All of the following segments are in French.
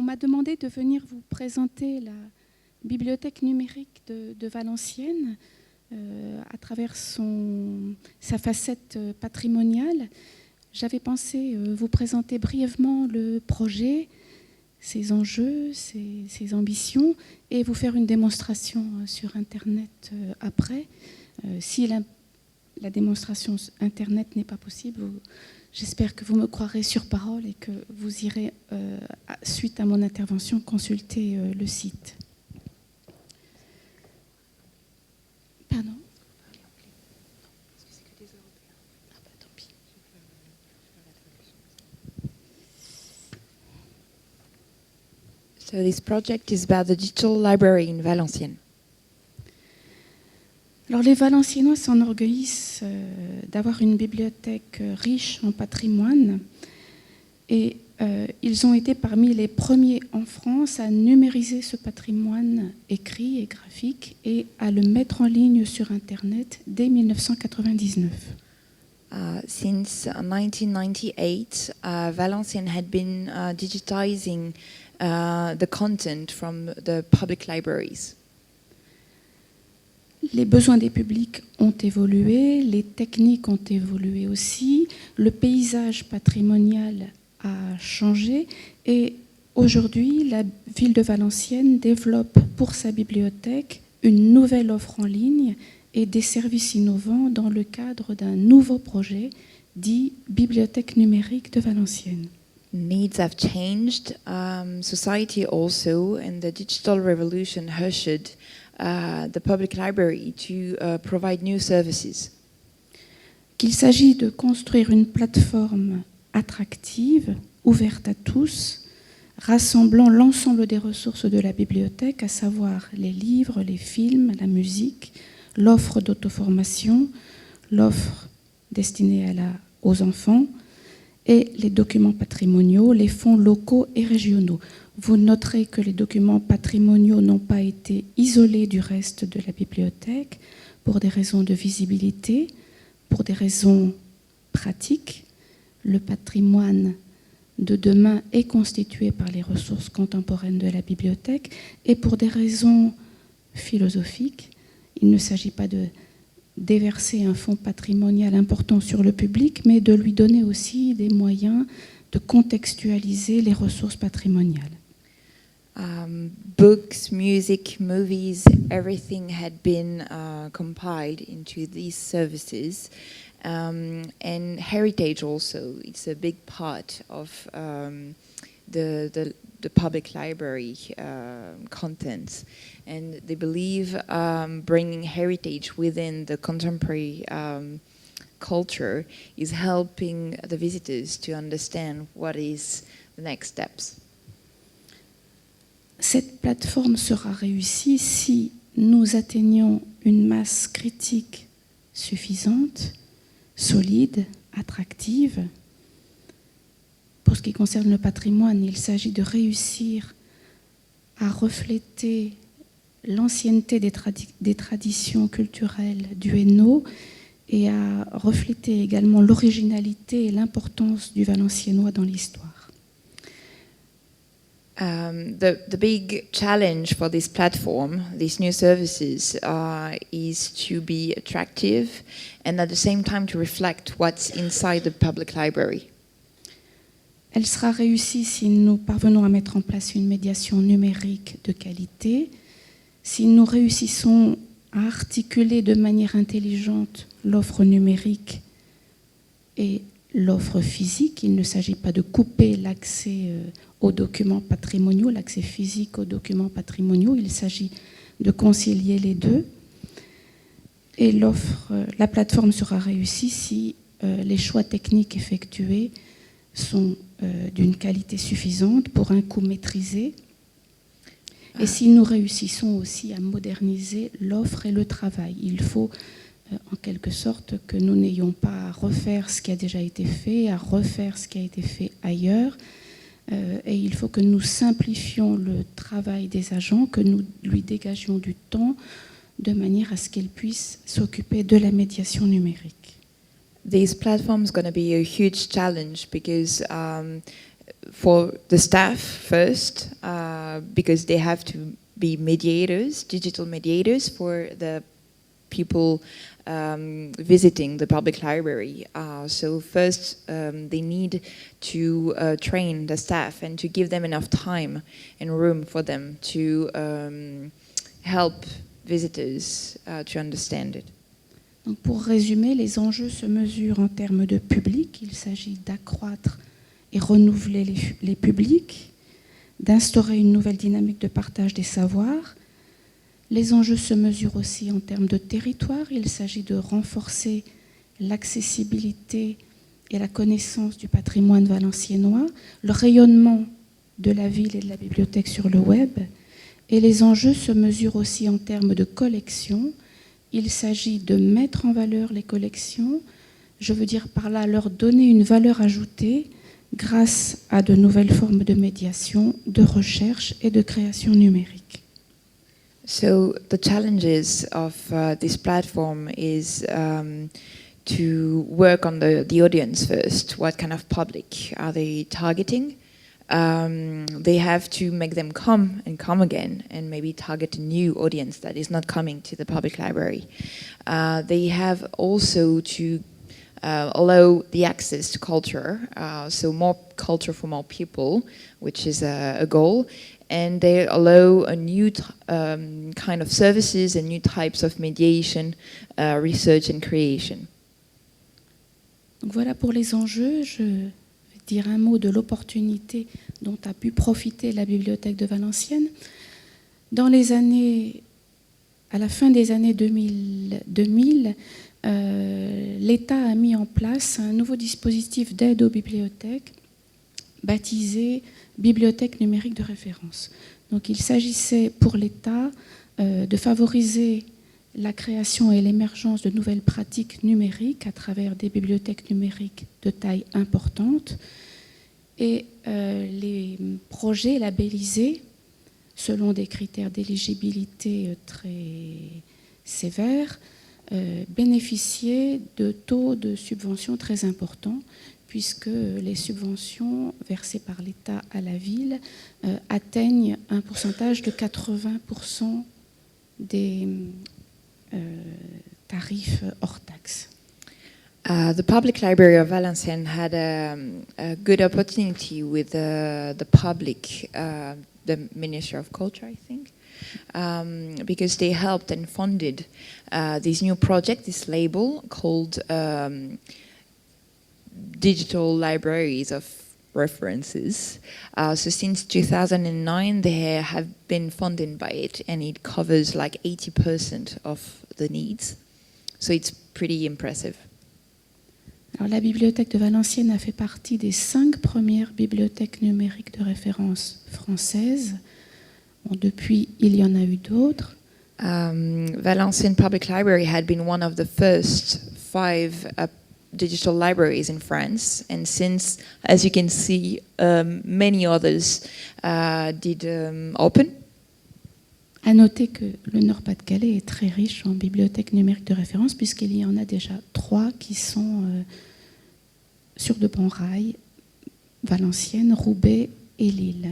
m'a demandé de venir vous présenter la bibliothèque numérique de Valenciennes à travers sa facette patrimoniale. J'avais pensé vous présenter brièvement le projet, ses enjeux, ses ambitions, et vous faire une démonstration sur Internet après. Si la démonstration Internet n'est pas possible, j'espère que vous me croirez sur parole et que vous irez, suite à mon intervention, consulter le site. Pardon ? Tant pis. So this project is about the digital library in Valenciennes. Alors les Valenciennois s'enorgueillissent d'avoir une bibliothèque riche en patrimoine et ils ont été parmi les premiers en France à numériser ce patrimoine écrit et graphique et à le mettre en ligne sur Internet dès 1999. Since 1998, Valenciennes had been digitizing the content from the public libraries. Les besoins des publics ont évolué, les techniques ont évolué aussi, le paysage patrimonial a changé et aujourd'hui, la ville de Valenciennes développe pour sa bibliothèque une nouvelle offre en ligne et des services innovants dans le cadre d'un nouveau projet dit Bibliothèque numérique de Valenciennes. Needs have changed, society also, and the digital revolution ushered the public library to provide new services. Qu'il s'agit de construire une plateforme attractive, ouverte à tous, rassemblant l'ensemble des ressources de la bibliothèque, à savoir les livres, les films, la musique, l'offre d'auto-formation, l'offre destinée aux enfants et les documents patrimoniaux, les fonds locaux et régionaux. Vous noterez que les documents patrimoniaux n'ont pas été isolés du reste de la bibliothèque pour des raisons de visibilité, pour des raisons pratiques. Le patrimoine de demain est constitué par les ressources contemporaines de la bibliothèque et pour des raisons philosophiques. Il ne s'agit pas de déverser un fonds patrimonial important sur le public, mais de lui donner aussi des moyens de contextualiser les ressources patrimoniales. Books, music, movies, everything had been compiled into these services. And heritage also, it's a big part of the public library contents. And they believe bringing heritage within the contemporary culture is helping the visitors to understand what is the next steps. Cette plateforme sera réussie si nous atteignons une masse critique suffisante, solide, attractive. Pour ce qui concerne le patrimoine, il s'agit de réussir à refléter l'ancienneté des traditions culturelles du Hainaut et à refléter également l'originalité et l'importance du valenciennois dans l'histoire. The big challenge for this platform, these new services, is to be attractive and at the same time to reflect what's inside the public library. Elle sera réussie si nous parvenons à mettre en place une médiation numérique de qualité, si nous réussissons à articuler de manière intelligente l'offre numérique et l'offre physique. Il ne s'agit pas de couper l'accès aux documents patrimoniaux, l'accès physique aux documents patrimoniaux. Il s'agit de concilier les deux. Et la plateforme sera réussie si les choix techniques effectués sont d'une qualité suffisante pour un coût maîtrisé. Et si nous réussissons aussi à moderniser l'offre et le travail, il faut en quelque sorte que nous n'ayons pas à refaire ce qui a déjà été fait, à refaire ce qui a été fait ailleurs. Et il faut que nous simplifions le travail des agents, que nous lui dégagions du temps de manière à ce qu'ils puissent s'occuper de la médiation numérique. This platform is going to be a huge challenge because for the staff first, because they have to be mediators, digital mediators for the people visiting the public library. So first, they need to train the staff and to give them enough time and room for them to help visitors to understand it. Donc pour résumer, les enjeux se mesurent en termes de public. Il s'agit d'accroître et renouveler les publics, d'instaurer une nouvelle dynamique de partage des savoirs. Les enjeux se mesurent aussi en termes de territoire. Il s'agit de renforcer l'accessibilité et la connaissance du patrimoine valenciennois, le rayonnement de la ville et de la bibliothèque sur le web. Et les enjeux se mesurent aussi en termes de collection. Il s'agit de mettre en valeur les collections, je veux dire par là leur donner une valeur ajoutée grâce à de nouvelles formes de médiation, de recherche et de création numérique. So the challenges of this platform is to work on the audience first. What kind of public are they targeting? They have to make them come and come again and maybe target a new audience that is not coming to the public library. They have also to allow the access to culture, so more culture for more people, which is a goal. And they allow a new kind of services and new types of mediation, research and creation. Donc voilà pour les enjeux. Je vais dire un mot de l'opportunité dont a pu profiter la Bibliothèque de Valenciennes. À la fin des années 2000, l'État a mis en place un nouveau dispositif d'aide aux bibliothèques baptisé Bibliothèque numérique de référence. Donc il s'agissait pour l'État de favoriser la création et l'émergence de nouvelles pratiques numériques à travers des bibliothèques numériques de taille importante. Et les projets labellisés, selon des critères d'éligibilité très sévères, bénéficiaient de taux de subvention très importants, puisque les subventions versées par l'État à la ville atteignent un pourcentage de 80% des tarifs hors taxes. The Public Library of Valenciennes had a good opportunity with the public, the Ministry of Culture, I think, because they helped and funded this new project, this label called Digital Libraries of References. So since 2009, they have been funded by it, and it covers like 80% of the needs. So it's pretty impressive. Alors, la Bibliothèque de Valenciennes a fait partie des 5 premières bibliothèques numériques de référence françaises. Bon, depuis, il y en a eu d'autres. Valenciennes Public Library had been one of the first 5 digital libraries in France, and since, as you can see, many others did open. À noter que le Nord-Pas-de-Calais est très riche en bibliothèques numériques de référence, puisqu'il y en a déjà 3 qui sont sur de bons rails, Valenciennes, Roubaix et Lille.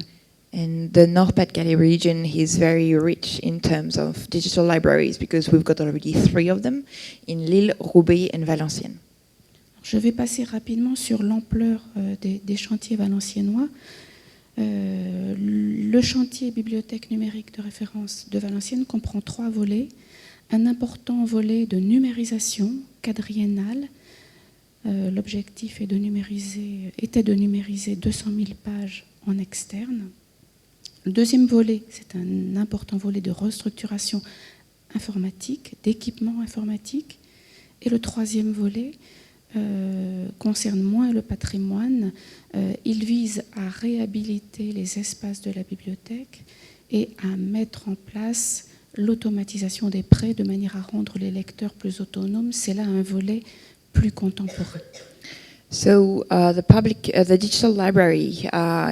And the Nord-Pas-de-Calais region is very rich in terms of digital libraries, because we've got already 3 of them in Lille, Roubaix and Valenciennes. Je vais passer rapidement sur l'ampleur des chantiers valenciennois. Le chantier bibliothèque numérique de référence de Valenciennes comprend 3 volets. Un important volet de numérisation quadriennale. L'objectif était de numériser 200 000 pages en externe. Le deuxième volet, c'est un important volet de restructuration informatique, d'équipement informatique. Et le troisième volet concerne moins le patrimoine. Il vise à réhabiliter les espaces de la bibliothèque et à mettre en place l'automatisation des prêts de manière à rendre les lecteurs plus autonomes. C'est là un volet plus contemporain. So the digital library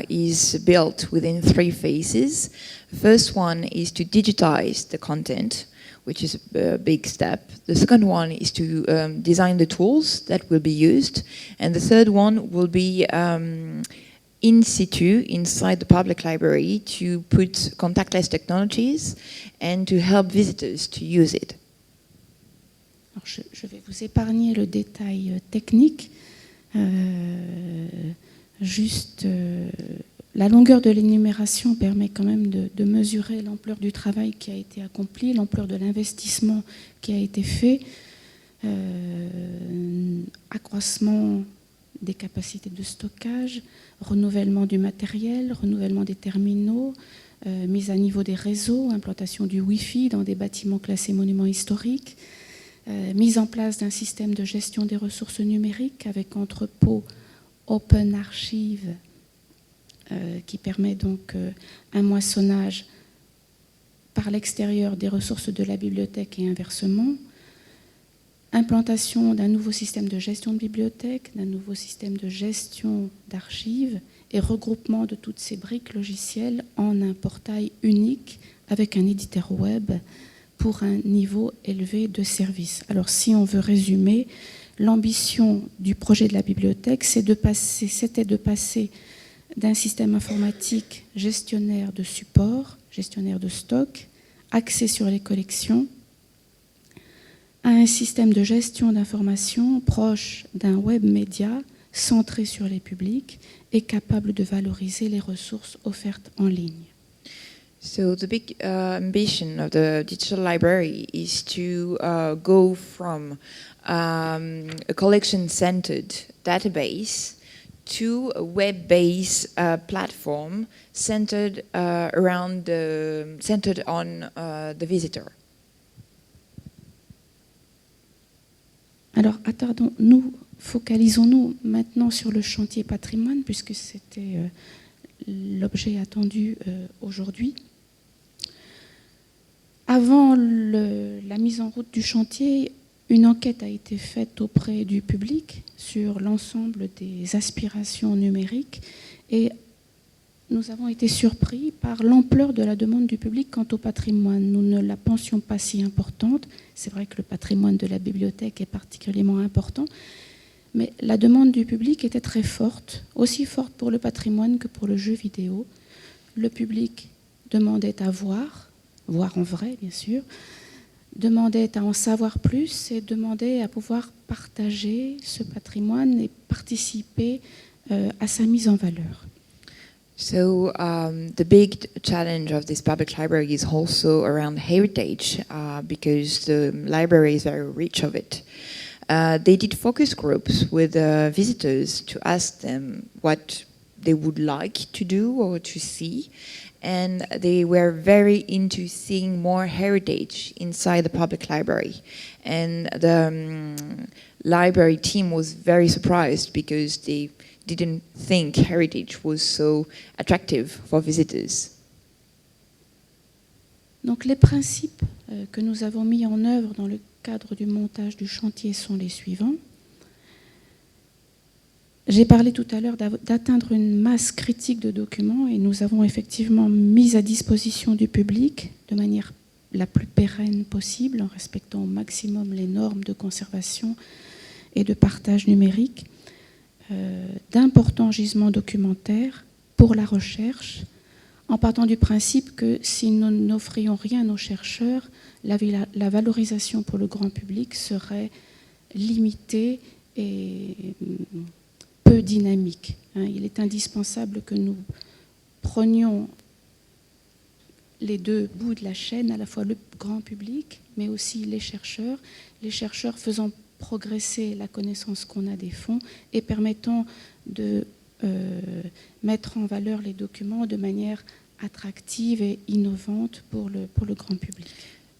is built within 3 phases. The first one is to digitize the content, which is a big step. The second one is to design the tools that will be used. And the third one will be in situ inside the public library to put contactless technologies and to help visitors to use it. Alors je vais vous épargner le détail technique. La longueur de l'énumération permet quand même de mesurer l'ampleur du travail qui a été accompli, l'ampleur de l'investissement qui a été fait, accroissement des capacités de stockage, renouvellement du matériel, renouvellement des terminaux, mise à niveau des réseaux, implantation du Wi-Fi dans des bâtiments classés monuments historiques, mise en place d'un système de gestion des ressources numériques avec entrepôt Open Archive qui permet donc un moissonnage par l'extérieur des ressources de la bibliothèque et inversement, implantation d'un nouveau système de gestion de bibliothèque, d'un nouveau système de gestion d'archives et regroupement de toutes ces briques logicielles en un portail unique avec un éditeur web pour un niveau élevé de service. Alors si on veut résumer, l'ambition du projet de la bibliothèque, c'était de passer d'un système informatique gestionnaire de support, gestionnaire de stock, axé sur les collections, à un système de gestion d'information proche d'un web média centré sur les publics et capable de valoriser les ressources offertes en ligne. So the big ambition of the digital library is to go from a collection-centered database to a web-based platform centered on the visitor. Alors, focalisons-nous maintenant sur le chantier patrimoine, puisque c'était l'objet attendu aujourd'hui. Avant la mise en route du chantier, une enquête a été faite auprès du public sur l'ensemble des aspirations numériques et nous avons été surpris par l'ampleur de la demande du public quant au patrimoine. Nous ne la pensions pas si importante. C'est vrai que le patrimoine de la bibliothèque est particulièrement important, mais la demande du public était très forte, aussi forte pour le patrimoine que pour le jeu vidéo. Le public demandait à voir en vrai bien sûr, demandait à en savoir plus et demandait à pouvoir partager ce patrimoine et participer à sa mise en valeur. So the big challenge of this public library is also around heritage because the library is very rich of it. They did focus groups with visitors to ask them what they would like to do or to see. And they were very into seeing more heritage inside the public library. And the library team was very surprised because they didn't think heritage was so attractive for visitors. Donc les principes que nous avons mis en œuvre dans le cadre du montage du chantier sont les suivants. J'ai parlé tout à l'heure d'atteindre une masse critique de documents et nous avons effectivement mis à disposition du public de manière la plus pérenne possible en respectant au maximum les normes de conservation et de partage numérique d'importants gisements documentaires pour la recherche en partant du principe que si nous n'offrions rien aux chercheurs, la valorisation pour le grand public serait limitée et peu dynamique. Il est indispensable que nous prenions les deux bouts de la chaîne, à la fois le grand public, mais aussi les chercheurs faisant progresser la connaissance qu'on a des fonds et permettant de mettre en valeur les documents de manière attractive et innovante pour le grand public.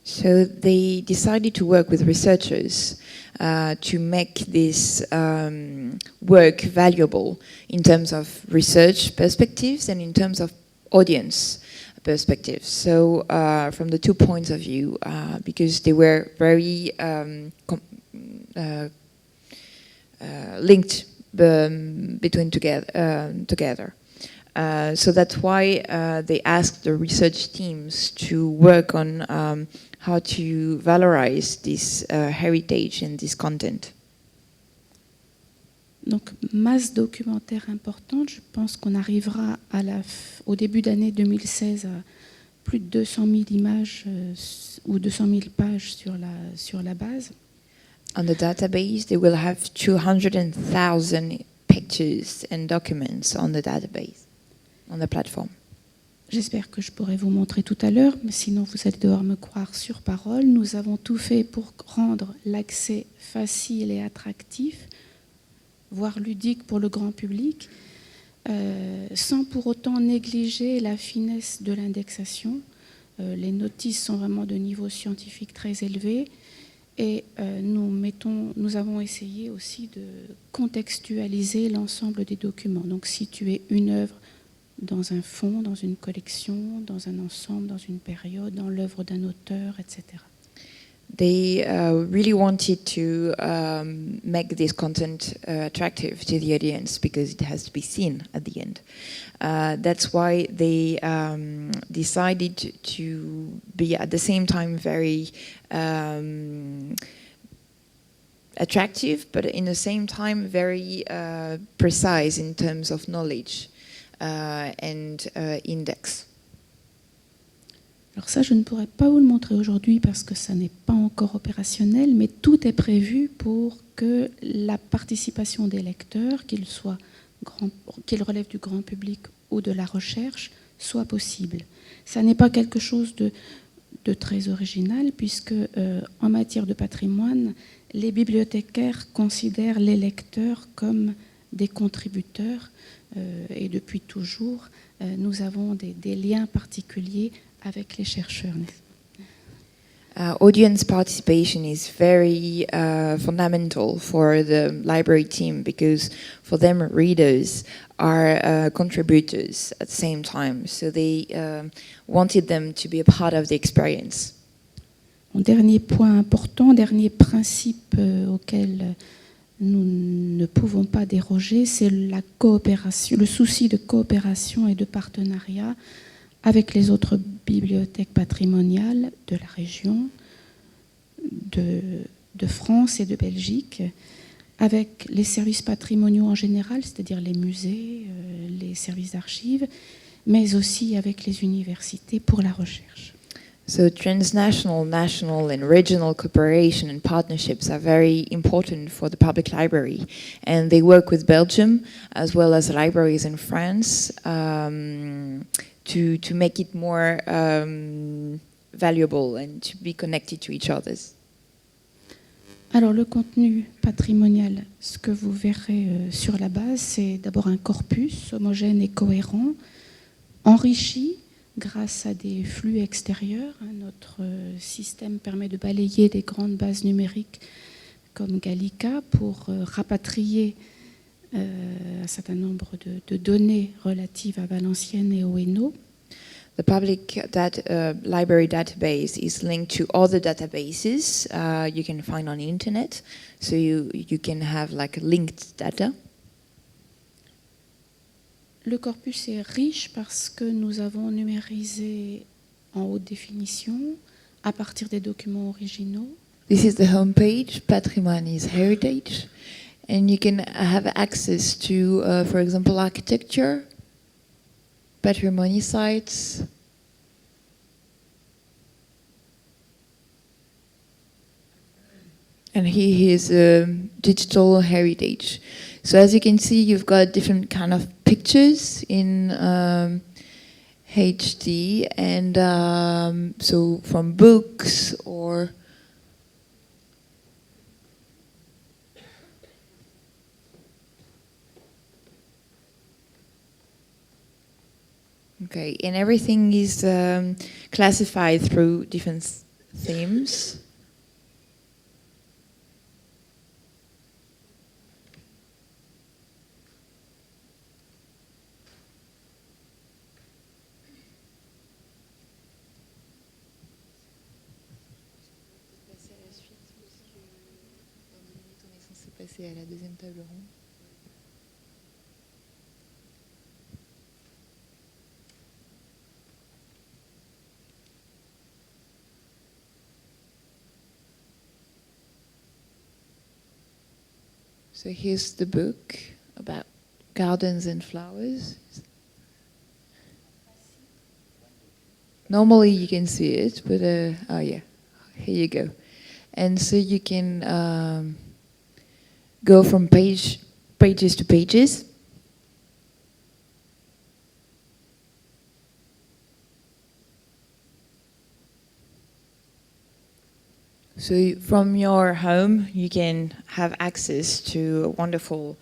So they decided to work with researchers to make this work valuable in terms of research perspectives and in terms of audience perspectives. So from the 2 points of view, because they were very linked between together. So that's why they asked the research teams to work on how to valorize this heritage and this content. Donc, masse documentaire importante. Je pense qu'on arrivera au début d'année 2016 à plus de 200 000 images ou 200 000 pages sur la base. On the database, they will have 200,000 pictures and documents on the database, on the platform. J'espère que je pourrai vous montrer tout à l'heure, mais sinon vous allez devoir me croire sur parole. Nous avons tout fait pour rendre l'accès facile et attractif, voire ludique pour le grand public, sans pour autant négliger la finesse de l'indexation. Les notices sont vraiment de niveau scientifique très élevé et nous avons essayé aussi de contextualiser l'ensemble des documents. Donc situer une œuvre dans un fond, dans une collection, dans un ensemble, dans une période, dans l'œuvre d'un auteur, etc. They really wanted to make this content attractive to the audience because it has to be seen at the end. That's why they decided to be at the same time very attractive, but in the same time very precise in terms of knowledge and index. Alors ça, je ne pourrais pas vous le montrer aujourd'hui parce que ça n'est pas encore opérationnel, mais tout est prévu pour que la participation des lecteurs, qu'ils relèvent du grand public ou de la recherche, soit possible. Ça n'est pas quelque chose de très original puisque en matière de patrimoine, les bibliothécaires considèrent les lecteurs comme des contributeurs et depuis toujours, nous avons des liens particuliers avec les chercheurs. Audience participation is very fundamental for the library team because for them readers are contributors at the same time. So they wanted them to be a part of the experience. Dernier point important, dernier principe auquel nous ne pouvons pas déroger, c'est la coopération, le souci de coopération et de partenariat avec les autres bibliothèques patrimoniales de la région, de France et de Belgique, avec les services patrimoniaux en général, c'est-à-dire les musées, les services d'archives, mais aussi avec les universités pour la recherche. So transnational, national and regional cooperation and partnerships are very important for the public library. And they work with Belgium as well as libraries in France to make it more valuable and to be connected to each other. Alors le contenu patrimonial, ce que vous verrez sur la base, c'est d'abord un corpus homogène et cohérent, enrichi grâce à des flux extérieurs. Notre système permet de balayer des grandes bases numériques comme Gallica pour rapatrier un certain nombre de données relatives à Valenciennes et au Hainaut. The public library database is linked to other databases you can find on the internet, so you can have like linked data. Le corpus est riche parce que nous avons numérisé en haute définition à partir des documents originaux. This is the homepage, Patrimoine is Heritage, and you can have access to, for example, architecture, patrimony sites. And here is digital heritage. So as you can see, you've got different kind of pictures in HD, and so from books or okay, and everything is classified through different themes. Passer à la deuxième table ronde. So here's the book about gardens and flowers. Normally you can see it, but oh yeah, here you go. And so you can go from pages to pages. So from your home, you can have access to a wonderful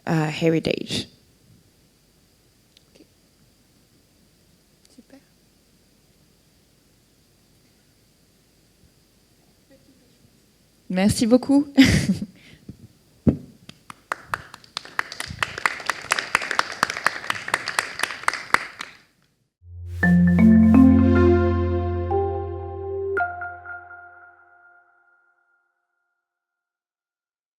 heritage. Okay. Super. Merci beaucoup.